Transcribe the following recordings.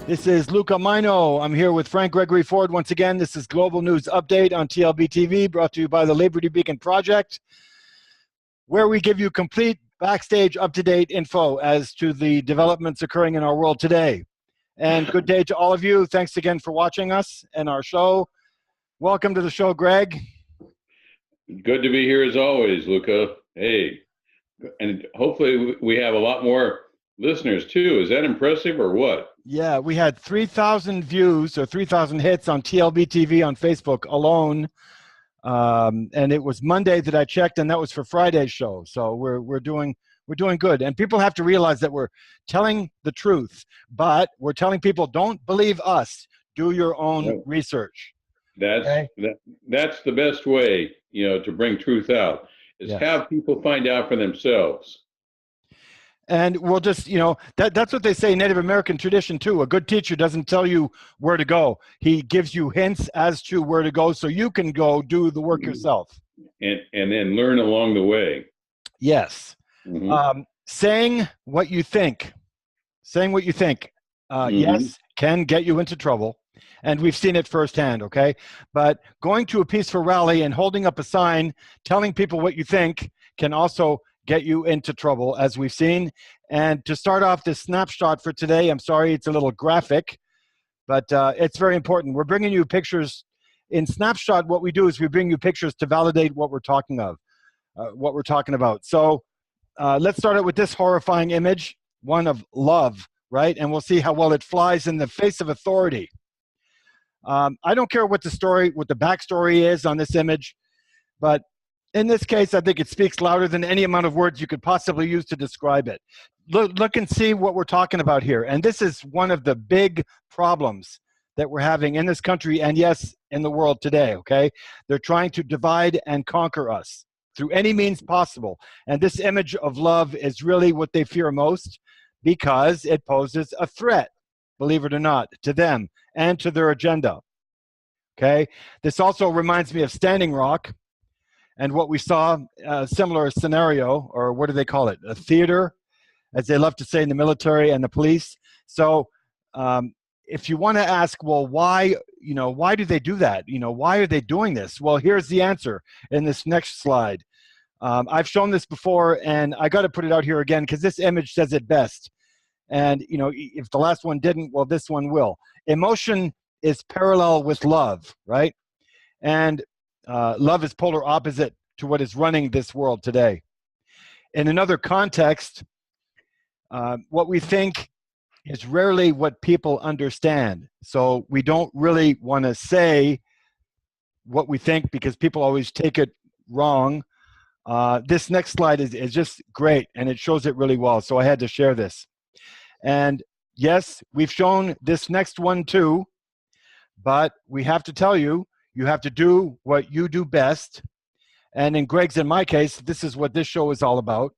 This is Luca Majno. I'm here with Frank Gregory Ford once again. This is Global News Update on TLBTV, brought to you by the Liberty Beacon Project, where we give you complete backstage up-to-date info as to the developments occurring in our world today. And good day to all of you. Thanks again for watching us and our show. Welcome to the show, Greg. Good to be here as always, Luca. Hey, and hopefully we have a lot more listeners too. Is that impressive or what? Yeah, we had 3,000 views or 3,000 hits on TLBTV on Facebook alone. And it was Monday that I checked, and that was for Friday's show. So we're doing good. And people have to realize that we're telling the truth, but we're telling people, don't believe us. Do your own research. That's the best way, to bring truth out, is have people find out for themselves. And we'll just, that's what they say in Native American tradition too. A good teacher doesn't tell you where to go. He gives you hints as to where to go so you can go do the work yourself. And then learn along the way. Yes. Mm-hmm. Saying what you think. Yes, can get you into trouble. And we've seen it firsthand, okay? But going to a peaceful rally and holding up a sign telling people what you think can also get you into trouble, as we've seen. And to start off this snapshot for today, I'm sorry, it's a little graphic, but it's very important. We're bringing you pictures. In Snapshot, what we do is we bring you pictures to validate what we're talking about. So let's start out with this horrifying image, one of love, right? And we'll see how well it flies in the face of authority. I don't care what the backstory is on this image, but in this case, I think it speaks louder than any amount of words you could possibly use to describe it. Look and see what we're talking about here. And this is one of the big problems that we're having in this country and, yes, in the world today, okay? They're trying to divide and conquer us through any means possible. And this image of love is really what they fear most because it poses a threat, believe it or not, to them and to their agenda, okay? This also reminds me of Standing Rock. And what we saw, a similar scenario, or what do they call it? A theater, as they love to say in the military and the police. So if you want to ask, well, why do they do that? Why are they doing this? Well, here's the answer in this next slide. I've shown this before, and I got to put it out here again because this image says it best. And, if the last one didn't, well, this one will. Emotion is parallel with love, right? And love is polar opposite to what is running this world today. In another context, what we think is rarely what people understand. So we don't really want to say what we think because people always take it wrong. This next slide is just great, and it shows it really well. So I had to share this. And yes, we've shown this next one too, but we have to tell you, you have to do what you do best. And in Greg's and my case, this is what this show is all about.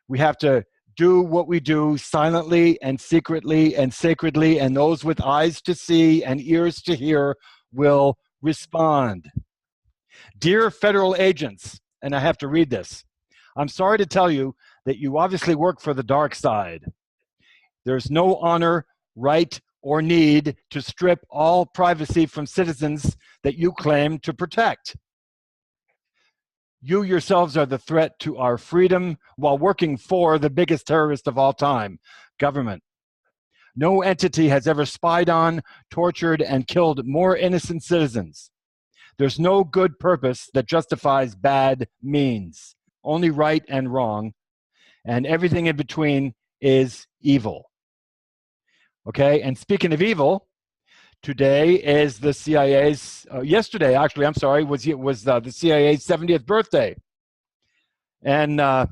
We have to do what we do silently and secretly and sacredly, and those with eyes to see and ears to hear will respond. Dear federal agents, and I have to read this, I'm sorry to tell you that you obviously work for the dark side. There's no honor, right, or need to strip all privacy from citizens that you claim to protect. You yourselves are the threat to our freedom while working for the biggest terrorist of all time, government. No entity has ever spied on, tortured, and killed more innocent citizens. There's no good purpose that justifies bad means, only right and wrong, and everything in between is evil. Okay, and speaking of evil, today is the CIA's, yesterday actually, I'm sorry, was the CIA's 70th birthday. And I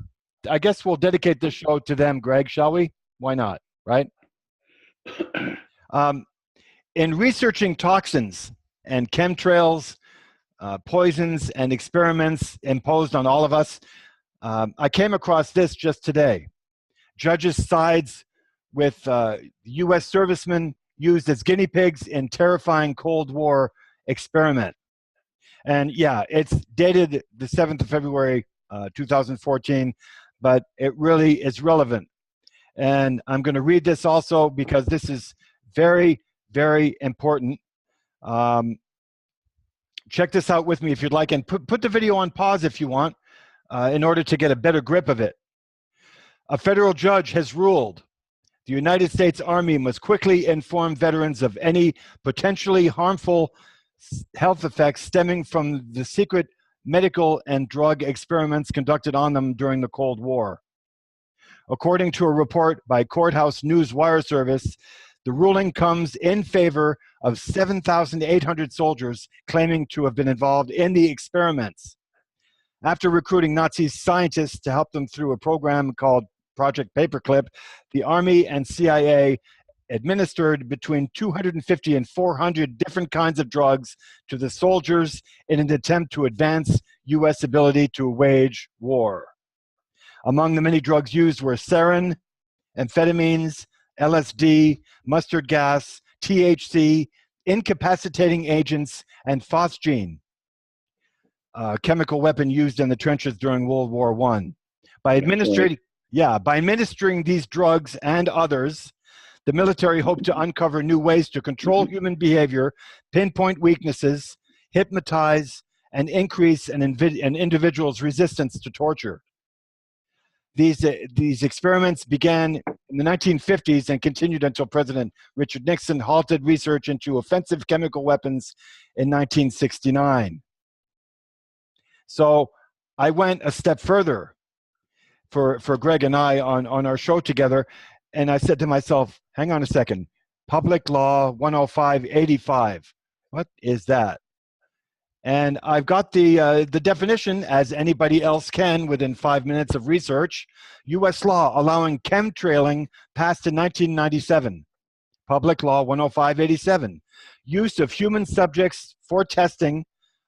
guess we'll dedicate this show to them, Greg, shall we? Why not, right? In researching toxins and chemtrails, poisons and experiments imposed on all of us, I came across this just today. Judges sides with U.S. servicemen used as guinea pigs in terrifying Cold War experiment. And yeah, it's dated the 7th of February, 2014, but it really is relevant. And I'm going to read this also because this is Very, very important. Check this out with me if you'd like, and put the video on pause if you want, in order to get a better grip of it. A federal judge has ruled the United States Army must quickly inform veterans of any potentially harmful health effects stemming from the secret medical and drug experiments conducted on them during the Cold War. According to a report by Courthouse News Wire Service, the ruling comes in favor of 7,800 soldiers claiming to have been involved in the experiments. After recruiting Nazi scientists to help them through a program called Project Paperclip, the Army and CIA administered between 250 and 400 different kinds of drugs to the soldiers in an attempt to advance U.S. ability to wage war. Among the many drugs used were sarin, amphetamines, LSD, mustard gas, THC, incapacitating agents, and phosgene, a chemical weapon used in the trenches during World War I. By administering these drugs and others, the military hoped to uncover new ways to control human behavior, pinpoint weaknesses, hypnotize, and increase an individual's resistance to torture. These experiments began in the 1950s and continued until President Richard Nixon halted research into offensive chemical weapons in 1969. So I went a step further for Greg and I on our show together, and I said to myself, hang on a second, Public Law 105/85, what is that? And I've got the definition, as anybody else can within 5 minutes of research. U.S. law allowing chemtrailing passed in 1997. Public Law 105/87, use of human subjects for testing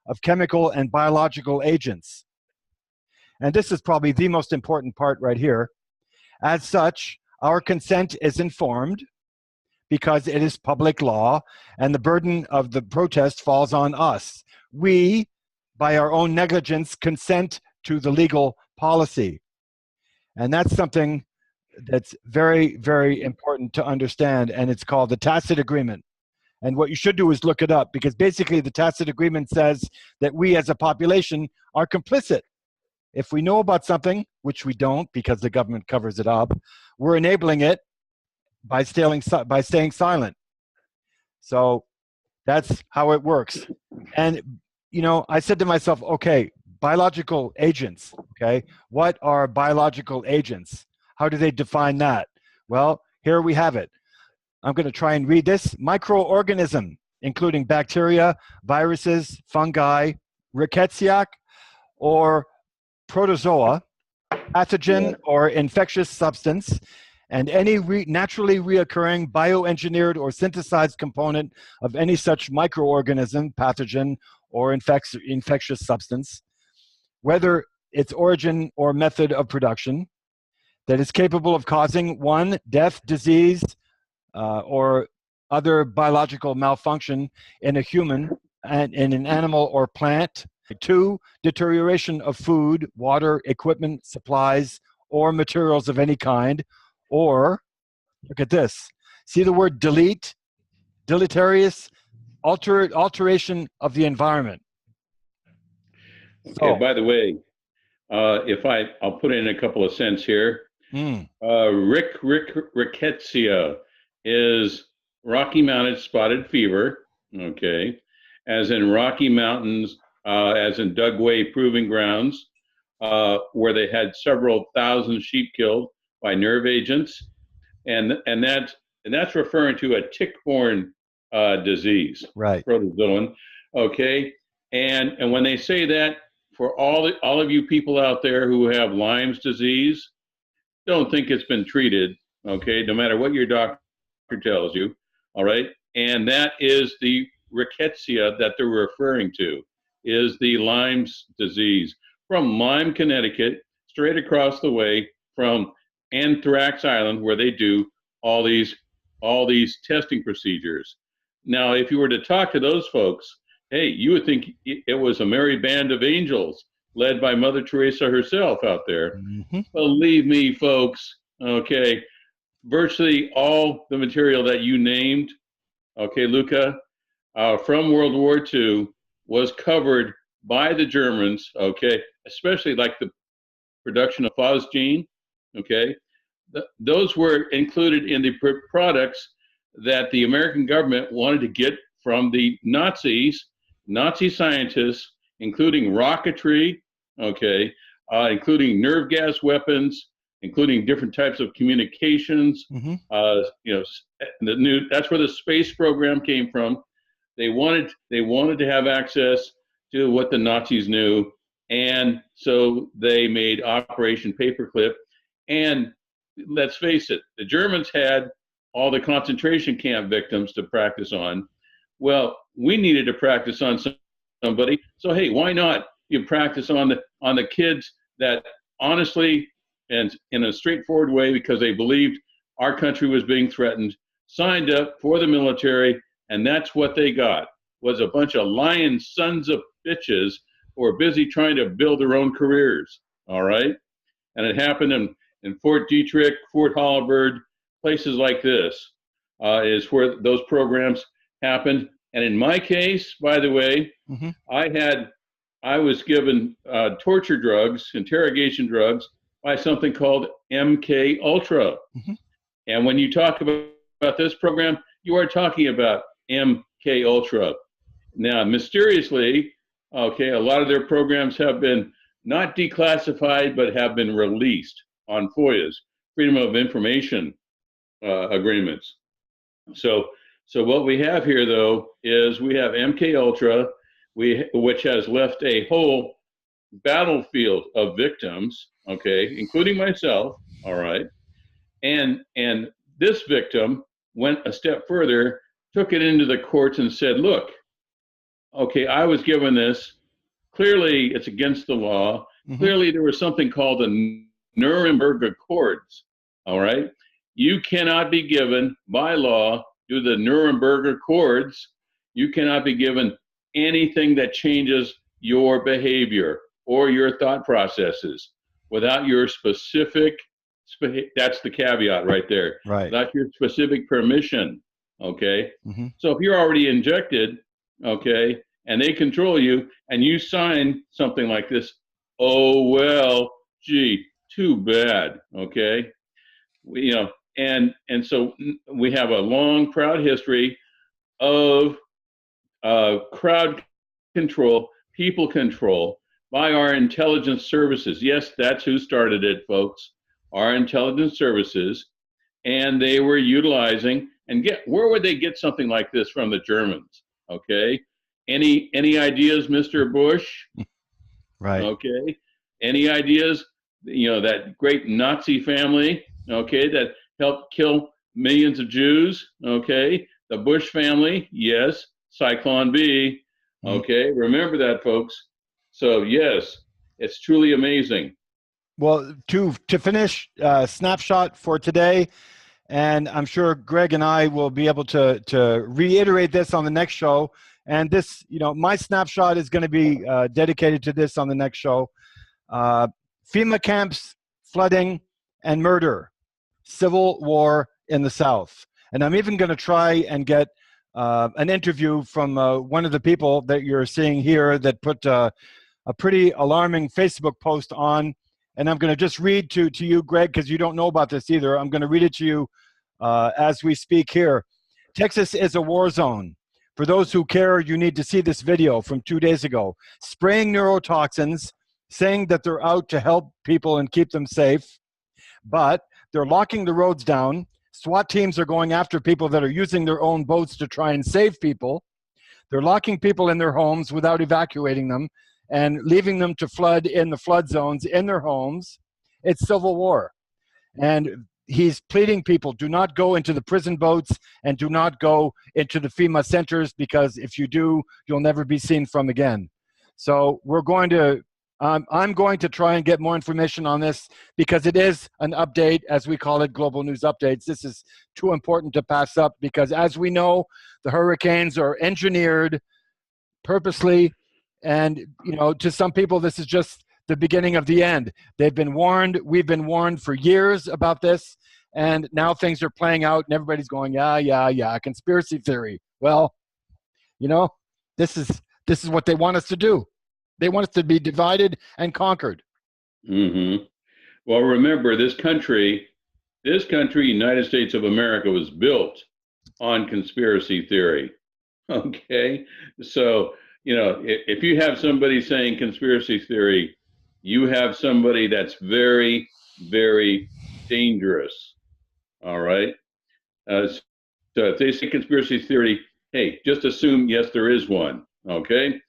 of chemical and biological agents. And this is probably the most important part right here. As such, our consent is informed because it is public law, and the burden of the protest falls on us. We, by our own negligence, consent to the legal policy. And that's something that's very, very important to understand, and it's called the tacit agreement. And what you should do is look it up, because basically the tacit agreement says that we as a population are complicit. If we know about something, which we don't because the government covers it up, we're enabling it by staying silent. So that's how it works. And, you know, I said to myself, okay, biological agents, okay? What are biological agents? How do they define that? Well, here we have it. I'm going to try and read this. Microorganism, including bacteria, viruses, fungi, rickettsia, or protozoa, pathogen or infectious substance, and any naturally reoccurring bioengineered or synthesized component of any such microorganism, pathogen, or infectious substance, whether its origin or method of production, that is capable of causing 1, death, disease, or other biological malfunction in a human and in an animal or plant. 2, deterioration of food, water, equipment, supplies, or materials of any kind. Or, look at this. See the word delete? Deleterious, alteration of the environment. Okay, by the way, I'll put in a couple of cents here. Rickettsia is Rocky Mountain spotted fever, okay, as in Rocky Mountains, as in Dugway Proving Grounds, where they had several thousand sheep killed by nerve agents, and that's referring to a tick-borne disease, right? Protozoan, okay. And when they say that, for all of you people out there who have Lyme's disease, don't think it's been treated, okay? No matter what your doctor tells you, all right. And that is the rickettsia that they're referring to, is the Lyme's disease from Lyme, Connecticut, straight across the way from Anthrax Island, where they do all these testing procedures. Now, if you were to talk to those folks, hey, you would think it was a merry band of angels led by Mother Teresa herself out there. Mm-hmm. Believe me, folks, okay, virtually all the material that you named, okay, Luca, from World War II was covered by the Germans, okay, especially like the production of phosgene, okay. Those were included in the products that the American government wanted to get from the Nazis, Nazi scientists, including rocketry, okay, including nerve gas weapons, including different types of communications. Mm-hmm. That's where the space program came from. They wanted to have access to what the Nazis knew, and so they made Operation Paperclip. And let's face it, the Germans had all the concentration camp victims to practice on. Well, we needed to practice on somebody. So hey, why not you practice on the kids that honestly and in a straightforward way, because they believed our country was being threatened, signed up for the military, and that's what they got, was a bunch of lying sons of bitches who were busy trying to build their own careers, all right? And it happened in Fort Detrick, Fort Holabird, places like this is where those programs happened. And in my case, by the way, Mm-hmm. I was given torture drugs, interrogation drugs, by something called MK Ultra. Mm-hmm. And when you talk about this program, you are talking about MK Ultra. Now, mysteriously, okay, a lot of their programs have been not declassified, but have been released on FOIAs, Freedom of Information agreements. So what we have here, though, is we have MK Ultra, which has left a whole battlefield of victims, okay, including myself, all right, and this victim went a step further, took it into the courts and said, look, okay, I was given this, clearly it's against the law, Mm-hmm. clearly there was something called the Nuremberg Accords, all right, you cannot be given by law through the Nuremberg Accords, you cannot be given anything that changes your behavior or your thought processes without your specific, that's the caveat right there, Right. without your specific permission, okay? Mm-hmm. So if you're already injected, okay, and they control you, and you sign something like this, oh, well, gee, too bad, okay? And so we have a long, proud history of crowd control, people control by our intelligence services. Yes, that's who started it, folks. Our intelligence services, and they were utilizing, and where would they get something like this from? The Germans, okay? Any ideas, Mr. Bush? Right. Okay. Any ideas? That great Nazi family, okay, that helped kill millions of Jews, okay? The Bush family, yes. Cyclone B, okay? Remember that, folks. So yes, it's truly amazing. Well, to finish, snapshot for today, and I'm sure Greg and I will be able to reiterate this on the next show. And this, my snapshot is going to be dedicated to this on the next show. FEMA camps, flooding, and murder, civil war in the South. And I'm even going to try and get an interview from one of the people that you're seeing here that put a pretty alarming Facebook post on. And I'm going to just read to you, Greg, because you don't know about this either. I'm going to read it to you as we speak here. Texas is a war zone. For those who care, you need to see this video from 2 days ago. Spraying neurotoxins, saying that they're out to help people and keep them safe, but they're locking the roads down. SWAT teams are going after people that are using their own boats to try and save people. They're locking people in their homes without evacuating them and leaving them to flood in the flood zones in their homes. It's civil war. And he's pleading people, do not go into the prison boats and do not go into the FEMA centers, because if you do, you'll never be seen from again. So we're going to, I'm going to try and get more information on this, because it is an update, as we call it, global news updates. This is too important to pass up, because as we know, the hurricanes are engineered purposely. And, to some people, this is just the beginning of the end. They've been warned. We've been warned for years about this. and now things are playing out, and everybody's going, yeah, conspiracy theory. Well, you know, this is what they want us to do. They want us to be divided and conquered. Mm-hmm. Well, remember, this country, United States of America, was built on conspiracy theory. Okay. So, if you have somebody saying conspiracy theory, you have somebody that's very, very dangerous. All right. So if they say conspiracy theory, hey, just assume, yes, there is one. Okay.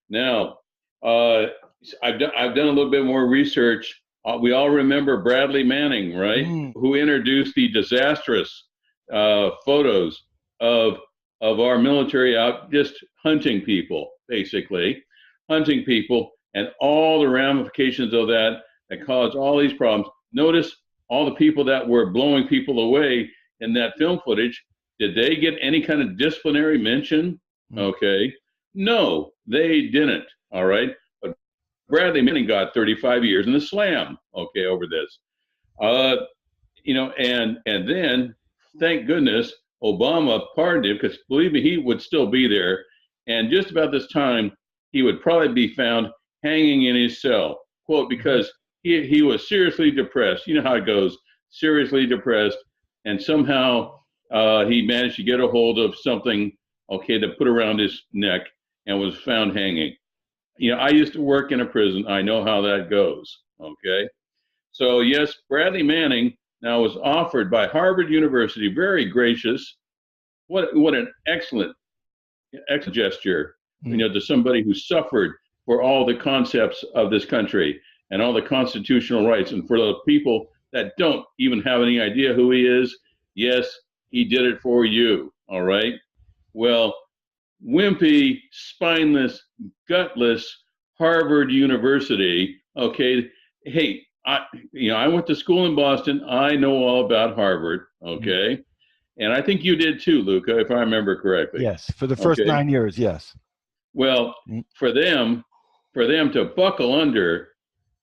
Now, I've done a little bit more research. We all remember Bradley Manning, right? Who introduced the disastrous photos of our military out just hunting people, basically hunting people, and all the ramifications of that caused all these problems. Notice all the people that were blowing people away in that film footage. Did they get any kind of disciplinary mention? Okay. No, they didn't. All right. But Bradley Manning got 35 years in the slam, okay, over this. And then, thank goodness, Obama pardoned him, because believe me, he would still be there. And just about this time, he would probably be found hanging in his cell, quote, because he was seriously depressed. You know how it goes, seriously depressed. And somehow he managed to get a hold of something, okay, to put around his neck, and was found hanging. I used to work in a prison. I know how that goes, okay? So yes, Bradley Manning now was offered by Harvard University, very gracious. What an excellent gesture, to somebody who suffered for all the concepts of this country and all the constitutional rights. And for the people that don't even have any idea who he is, yes, he did it for you, all right? Well, wimpy, spineless, gutless Harvard University, okay, hey, I went to school in Boston. I know all about Harvard, okay? And I think you did too, Luca, if I remember correctly. Yes, for the first 9 years, yes. Well, for them to buckle under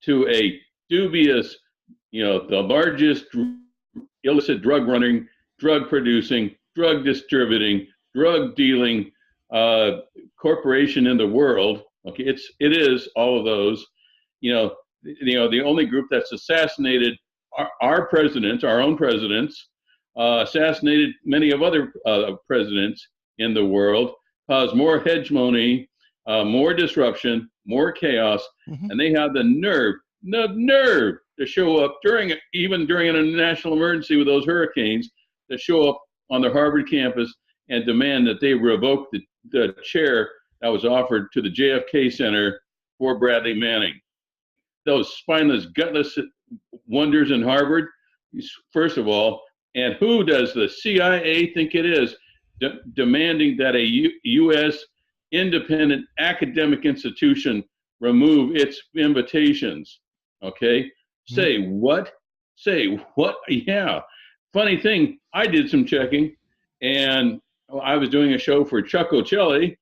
to a dubious, the largest illicit drug running, drug producing, drug distributing, drug dealing corporation in the world, okay, it is all of those, the only group that's assassinated our presidents, our own presidents, assassinated many of other presidents in the world, caused more hegemony, more disruption, more chaos, and they have the nerve to show up even during a national emergency with those hurricanes, to show up on the Harvard campus and demand that they revoke the chair that was offered to the JFK Center for Bradley Manning. Those spineless, gutless wonders in Harvard, first of all, and who does the CIA think it is demanding that a U.S. independent academic institution remove its invitations? Okay? Say what? Yeah. Funny thing, I did some checking, and I was doing a show for Chuck Ocelli,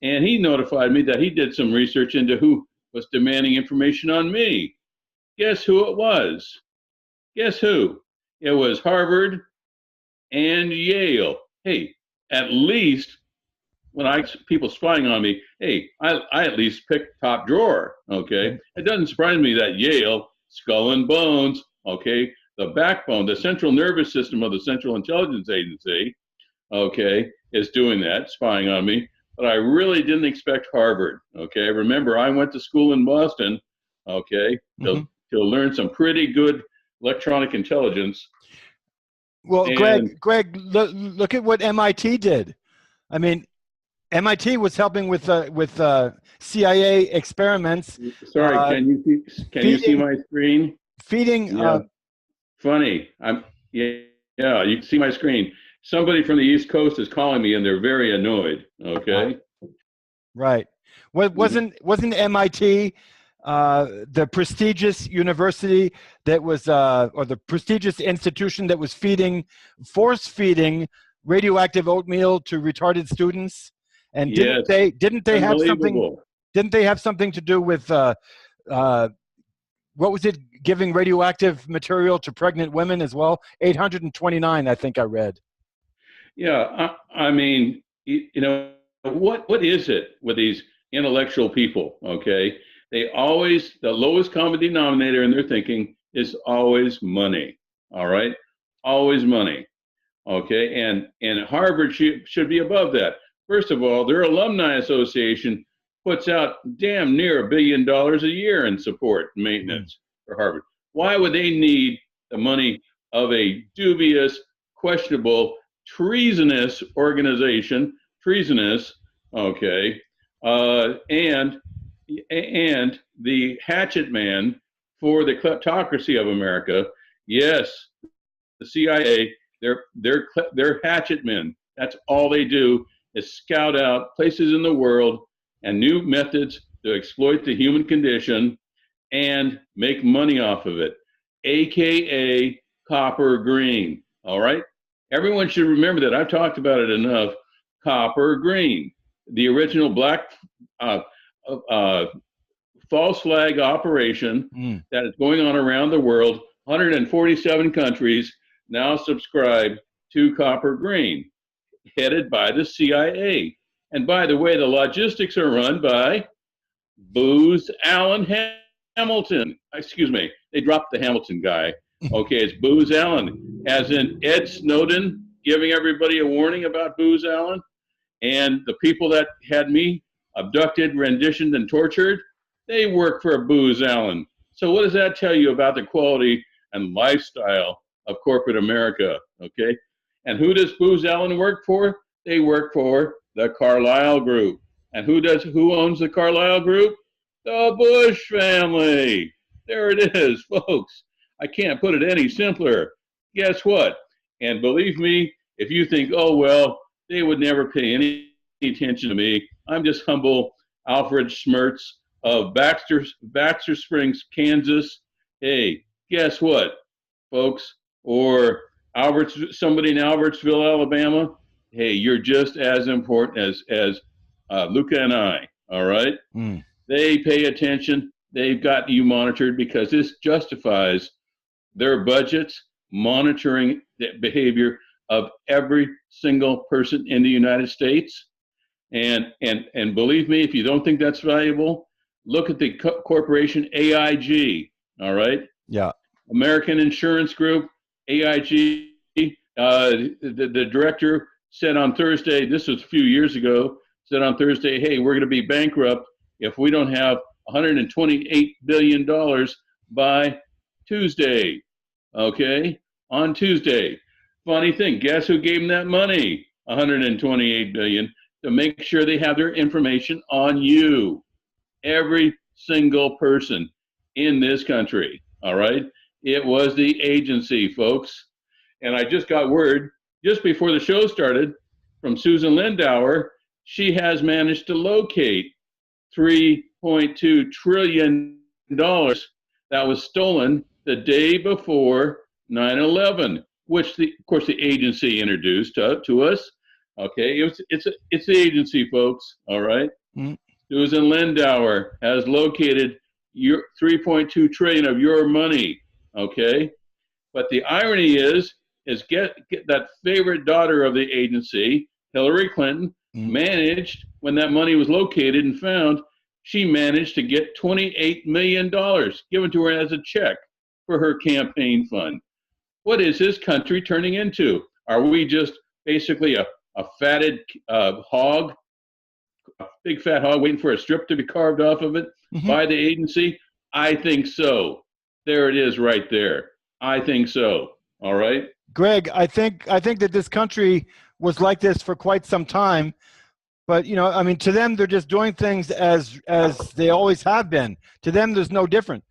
and he notified me that he did some research into who was demanding information on me. Guess who it was? Guess who? It was Harvard and Yale. Hey, at least when people spying on me, hey, I at least picked top drawer, okay? It doesn't surprise me that Yale, skull and bones, okay, the backbone, the central nervous system of the Central Intelligence Agency, okay, is doing that, spying on me. But I really didn't expect Harvard, okay? Remember, I went to school in Boston, okay, to learn some pretty good electronic intelligence. Well, and Greg, look at what MIT did. I mean, MIT was helping with CIA experiments. Sorry, can you see my screen? Feeding. Funny. You can see my screen. Somebody from the East Coast is calling me, and they're very annoyed. Okay. Right. Wasn't MIT the prestigious university that was, or the prestigious institution that was force feeding radioactive oatmeal to retarded students? And didn't they have something? Didn't they have something to do with what was it, giving radioactive material to pregnant women as well? 829, I think I read. Yeah, I mean, what is it with these intellectual people? Okay, they always, the lowest common denominator in their thinking is always money. All right, always money. Okay, and Harvard should be above that. First of all, their alumni association puts out damn near $1 billion a year in support and maintenance for Harvard. Why would they need the money of a dubious, questionable, treasonous organization? Treasonous, okay, and the hatchet man for the kleptocracy of America. Yes, the CIA, they're hatchet men. That's all they do is scout out places in the world and new methods to exploit the human condition and make money off of it, aka copper green. All right, everyone should remember that. I've talked about it enough. Copper green, the original black false flag operation that is going on around the world. 147 countries now subscribe to copper green, headed by the CIA. And by the way, the logistics are run by Booz Allen Hamilton. Excuse me, they dropped the Hamilton guy. Okay, it's Booz Allen, as in Ed Snowden giving everybody a warning about Booz Allen. And the people that had me abducted, renditioned, and tortured, they work for Booz Allen. So what does that tell you about the quality and lifestyle of corporate America? Okay, and who does Booz Allen work for? They work for the Carlyle Group. And who owns the Carlyle Group? The Bush family. There it is, folks. I can't put it any simpler. Guess what? And believe me, if you think, oh, well, they would never pay any attention to me, I'm just humble Alfred Schmertz of Baxter Springs, Kansas. Hey, guess what, folks? Or somebody in Albertsville, Alabama. Hey, you're just as important as Luca and I. All right. They pay attention. They've got you monitored because this justifies their budgets, monitoring the behavior of every single person in the United States. And believe me, if you don't think that's valuable, look at the corporation AIG. All right. Yeah. American Insurance Group, AIG. The director said on Thursday, this was a few years ago, said on Thursday, hey, we're going to be bankrupt if we don't have $128 billion by Tuesday. Okay, on Tuesday. Funny thing, guess who gave them that money? $128 billion, to make sure they have their information on you. Every single person in this country. All right, it was the agency, folks. And I just got word just before the show started from Susan Lindauer. She has managed to locate $3.2 trillion that was stolen the day before 9/11, which of course the agency introduced to us. Okay, it's the agency, folks. All right. Susan Lindauer has located your 3.2 trillion of your money. Okay, but the irony is get that favorite daughter of the agency, Hillary Clinton, managed, when that money was located and found, she managed to get $28 million given to her as a check for her campaign fund. What is this country turning into? Are we just basically a fatted hog, a big fat hog waiting for a strip to be carved off of it by the agency? I think so. There it is right there. I think so. All right. Greg, I think that this country was like this for quite some time, but I mean, to them, they're just doing things as they always have been. To them, there's no different.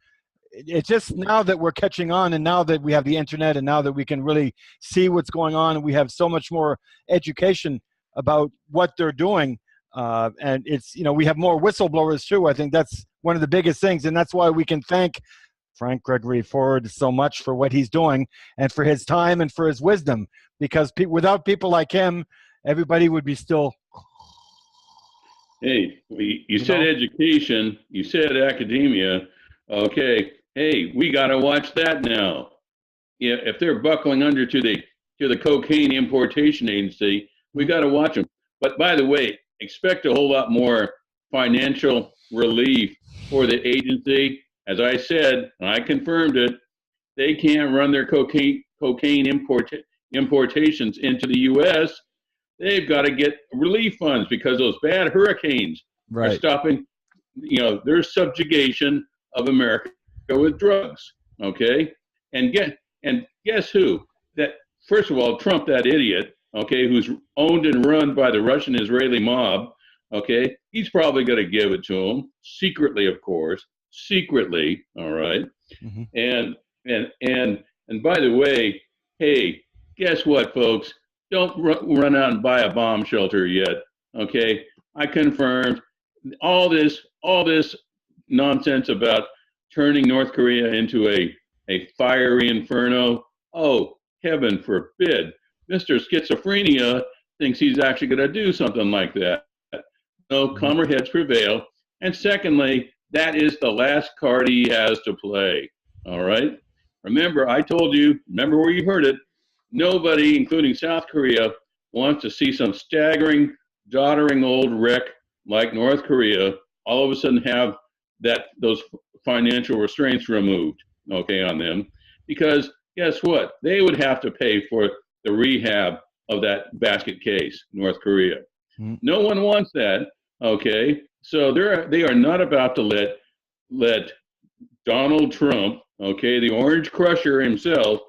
It's just now that we're catching on, and now that we have the internet, and now that we can really see what's going on, and we have so much more education about what they're doing, and it's we have more whistleblowers too. I think that's one of the biggest things, and that's why we can thank Frank Gregory Ford so much for what he's doing and for his time and for his wisdom, because without people like him, everybody would be still. Hey, you said education, you said academia. Okay, Hey, we got to watch that now. Yeah, if they're buckling under to the cocaine importation agency, we got to watch them. But by the way, expect a whole lot more financial relief for the agency. As I said, and I confirmed it, they can't run their cocaine importations into the U.S. They've got to get relief funds because those bad hurricanes are Right. stopping, their subjugation of America with drugs. Okay, and guess who? That first of all, Trump, that idiot. Okay, who's owned and run by the Russian-Israeli mob. Okay, he's probably going to give it to them secretly, of course, secretly. All right, Mm-hmm. and and by the way, hey, guess what, folks? Don't run out and buy a bomb shelter yet. Okay, I confirmed all this nonsense about turning North Korea into a fiery inferno. Oh, heaven forbid. Mr. Schizophrenia thinks he's actually going to do something like that. No, calmer heads prevail. And secondly, that is the last card he has to play. All right? Remember, I told you, remember where you heard it, nobody, including South Korea, wants to see some staggering, doddering old wreck like North Korea all of a sudden have those financial restraints removed, okay, on them. Because guess what? They would have to pay for the rehab of that basket case, North Korea. Mm-hmm. No one wants that, okay? So they are not about to let Donald Trump, okay, the Orange Crusher himself,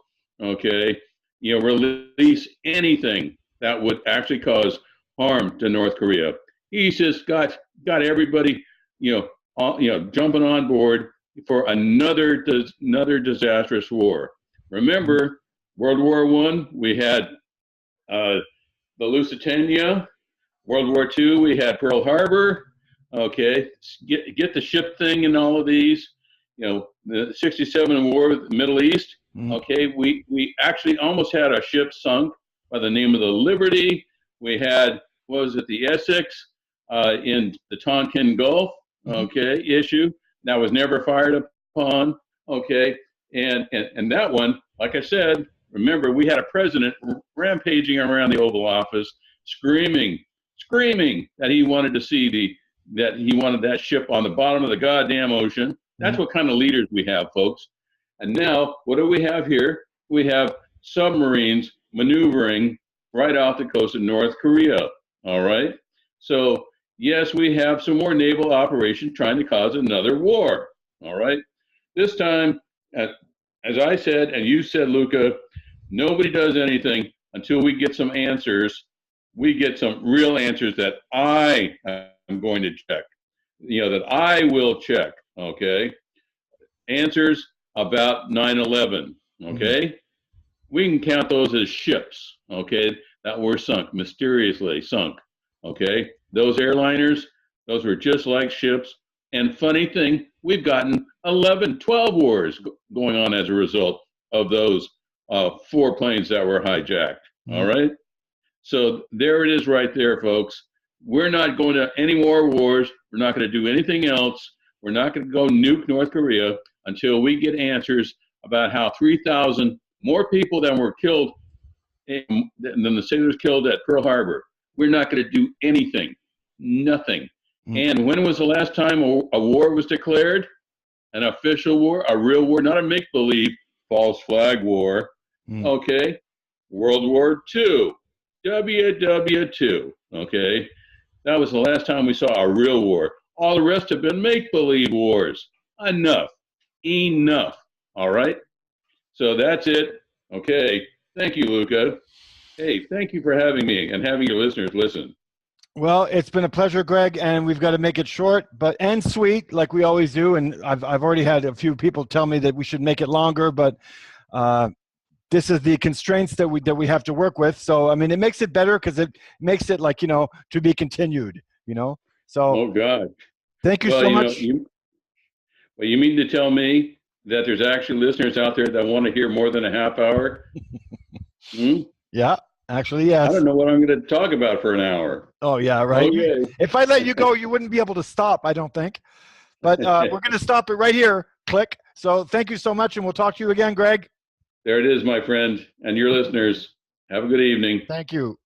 okay, release anything that would actually cause harm to North Korea. He's just got everybody, jumping on board for another disastrous war. Remember, World War I, we had the Lusitania. World War II, we had Pearl Harbor. Okay, get the ship thing in all of these. The '67 war with the Middle East. Mm-hmm. Okay, we actually almost had a ship sunk by the name of the Liberty. We had, what was it, the Essex in the Tonkin Gulf, okay, issue that was never fired upon. Okay, and that one, like I said, remember, we had a president rampaging around the Oval Office, screaming that he wanted to see that ship on the bottom of the goddamn ocean. That's what kind of leaders we have, folks. And now, what do we have here? We have submarines maneuvering right off the coast of North Korea. All right. So yes, we have some more naval operations trying to cause another war. All right. This time, as I said, and you said, Luca, nobody does anything until we get some answers. We get some real answers that I am going to check, that I will check, okay? Answers about 9/11, okay? We can count those as ships, okay, that were sunk, mysteriously sunk, okay? Those airliners, those were just like ships. And funny thing, we've gotten 11, 12 wars going on as a result of those 4 planes that were hijacked, all right? So there it is right there, folks. We're not going to any more wars. We're not going to do anything else. We're not going to go nuke North Korea until we get answers about how 3,000 more people than were killed, than the sailors killed at Pearl Harbor. We're not going to do anything, nothing. And when was the last time a war was declared? An official war, a real war, not a make-believe false flag war. Okay, World War II. WW2, okay? That was the last time we saw a real war. All the rest have been make-believe wars. Enough. All right? So that's it. Okay. Thank you, Luca. Hey, thank you for having me and having your listeners listen. Well, it's been a pleasure, Greg, and we've got to make it short and sweet like we always do. And I've already had a few people tell me that we should make it longer, but this is the constraints that we have to work with. So, I mean, it makes it better because it makes it like, to be continued, So, oh, God. Thank you so much. You mean to tell me that there's actually listeners out there that want to hear more than a half hour? Yeah, actually, yes. I don't know what I'm going to talk about for an hour. Oh, yeah, right. Okay. If I let you go, you wouldn't be able to stop, I don't think. But we're going to stop it right here. Click. So thank you so much, and we'll talk to you again, Greg. There it is, my friend, and your listeners. Have a good evening. Thank you.